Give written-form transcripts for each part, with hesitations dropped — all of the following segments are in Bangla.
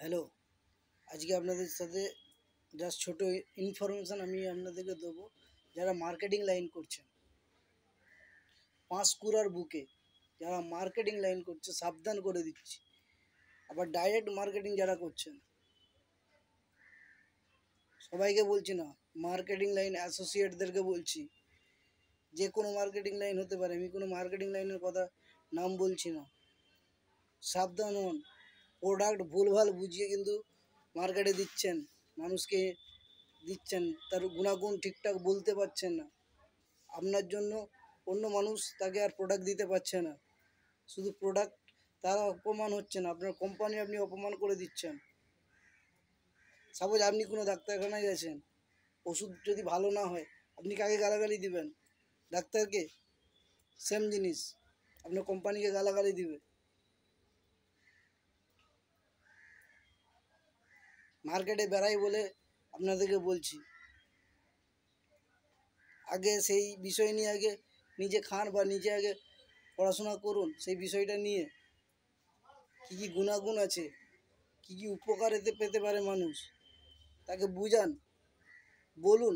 হ্যালো, আজকে আপনাদের সাথে জাস্ট ছোট ইনফরমেশান আমি আপনাদেরকে দেবো। যারা মার্কেটিং লাইন করছেন, পাঁশকুড়ার বুকে যারা মার্কেটিং লাইন করছে সাবধান করে দিচ্ছি। আবার ডাইরেক্ট মার্কেটিং যারা করছেন সবাইকে বলছি না, মার্কেটিং লাইন অ্যাসোসিয়েটদেরকে বলছি। যে কোনো মার্কেটিং লাইন হতে পারে, আমি কোনো মার্কেটিং লাইনের কথা নাম বলছি না। সাবধান হন। প্রোডাক্ট ভুলভাল বুঝিয়ে কিন্তু মার্কেটে দিচ্ছেন, মানুষকে দিচ্ছেন, তার গুণাগুণ ঠিকঠাক বলতে পারছেন না। আপনার জন্য অন্য মানুষ তাকে আর প্রোডাক্ট দিতে পারছে না। শুধু প্রোডাক্ট তারা অপমান হচ্ছে না, আপনার কোম্পানি আপনি অপমান করে দিচ্ছেন। সাপোজ আপনি কোনো ডাক্তারখানায় গেছেন, ওষুধ যদি ভালো না হয় আপনি কাকে গালাগালি দিবেন? ডাক্তারকে। সেম জিনিস, আপনার কোম্পানিকে গালাগালি দিবে। মার্কেটে বেড়াই বলে আপনাদেরকে বলছি, আগে সেই বিষয় নিয়ে আগে নিজে খান বা নিজে আগে পড়াশোনা করুন। সেই বিষয়টা নিয়ে কী কী গুণাগুণ আছে, কী কী উপকার এতে পেতে পারে মানুষ, তাকে বুঝান, বলুন।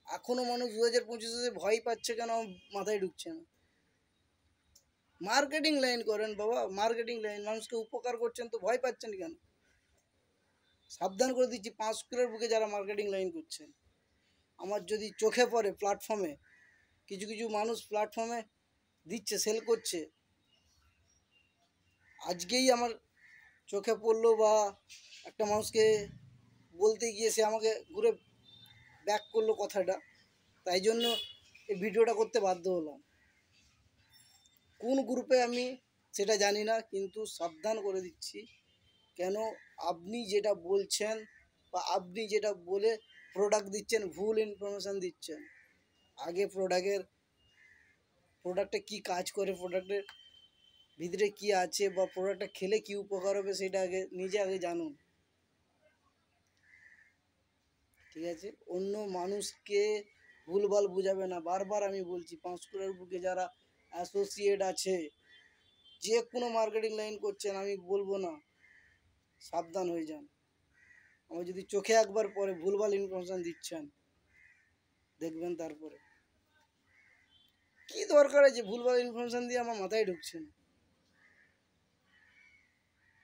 এখনও মানুষ 2025-এ ভয় পাচ্ছে কেন মাথায় ঢুকছে না। মার্কেটিং লাইন করেন বাবা, মার্কেটিং লাইন, মানুষকে উপকার করছেন তো ভয় পাচ্ছেন কেন? সাবধান করে দিচ্ছি, পাঁশকুড়ার বুকে যারা মার্কেটিং লাইন করছেন। আমার যদি চোখে পড়ে প্ল্যাটফর্মে কিছু কিছু মানুষ প্ল্যাটফর্মে দিচ্ছে, সেল করছে, আজকেই আমার চোখে পড়লো বা একটা মানুষকে বলতে গিয়ে সে আমাকে ঘুরে ব্যাক করলো কথাটা, তাই জন্য এই ভিডিওটা করতে বাধ্য হলাম। কোন গ্রুপে আমি সেটা জানি না, কিন্তু সাবধান করে দিচ্ছি। কেন? আপনি যেটা বলছেন বা আপনি যেটা বলে প্রোডাক্ট দিচ্ছেন, ভুল ইনফরমেশান দিচ্ছেন। আগে প্রোডাক্টটা কী কাজ করে, প্রোডাক্টের ভিতরে কি আছে বা প্রোডাক্টটা খেলে কি উপকার হবে সেটা নিজে আগে জানুন, ঠিক আছে? অন্য মানুষকে ভুলভাল বুঝাবে না। বারবার আমি বলছি, পাঁশকুড়ার বুকে যারা অ্যাসোসিয়েট আছে, যে কোনো মার্কেটিং লাইন করছেন, আমি বলবো না, সাবধান হয়ে যান। আমার যদি চোখে একবার পরে ভুলভাল ইনফরমেশান দিচ্ছেন, দেখবেন তারপরে কি দরকার আছে ভুলভাল ইনফরমেশান দিয়ে আমার মাথায় ঢুকছে না।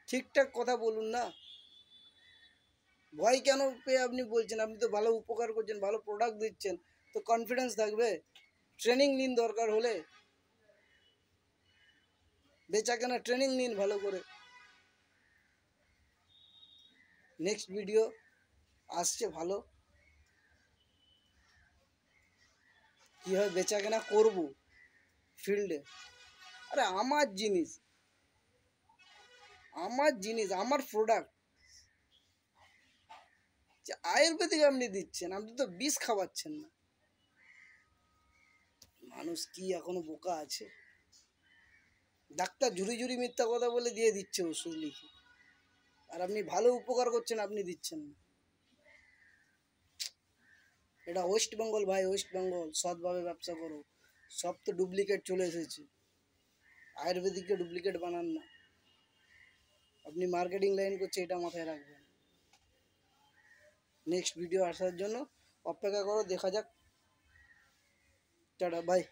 ঠিকঠাক কথা বলুন না, ভয় কেন পেয়ে আপনি বলছেন? আপনি তো ভালো উপকার করছেন, ভালো প্রোডাক্ট দিচ্ছেন, তো কনফিডেন্স থাকবে। ট্রেনিং নিন, দরকার হলে বেচাকেনা ট্রেনিং নিন ভালো করে। নেক্সট ভিডিও আসছে ভালো, কীভাবে বেচাকেনা করবো ফিল্ডে। আরে আমার জিনিস, আমার প্রোডাক্ট, যে আয়ুর্বেদিক আপনি দিচ্ছেন, আপনি তো বিষ খাওয়াচ্ছেন না। মানুষ কি এখনো বোকা আছে? ডাক্তার ঝুড়ি ঝুড়ি মিথ্যা কথা বলে দিয়ে দিচ্ছে ওষুধ লিখে, আর আপনি ভালো উপকার করছেন, আপনি দিচ্ছেন না। এটা ওয়েস্ট বেঙ্গল ভাই, ওয়েস্ট বেঙ্গল। সৎভাবে ব্যবসা করো। সব তো ডুপ্লিকেট চলে এসেছে, আয়ুর্বেদিককে ডুপ্লিকেট বানান না। আপনি মার্কেটিং লাইন করছে, এটা মাথায় রাখবেন। নেক্সট ভিডিও আসার জন্য অপেক্ষা করো, দেখা যাক। Tata, by.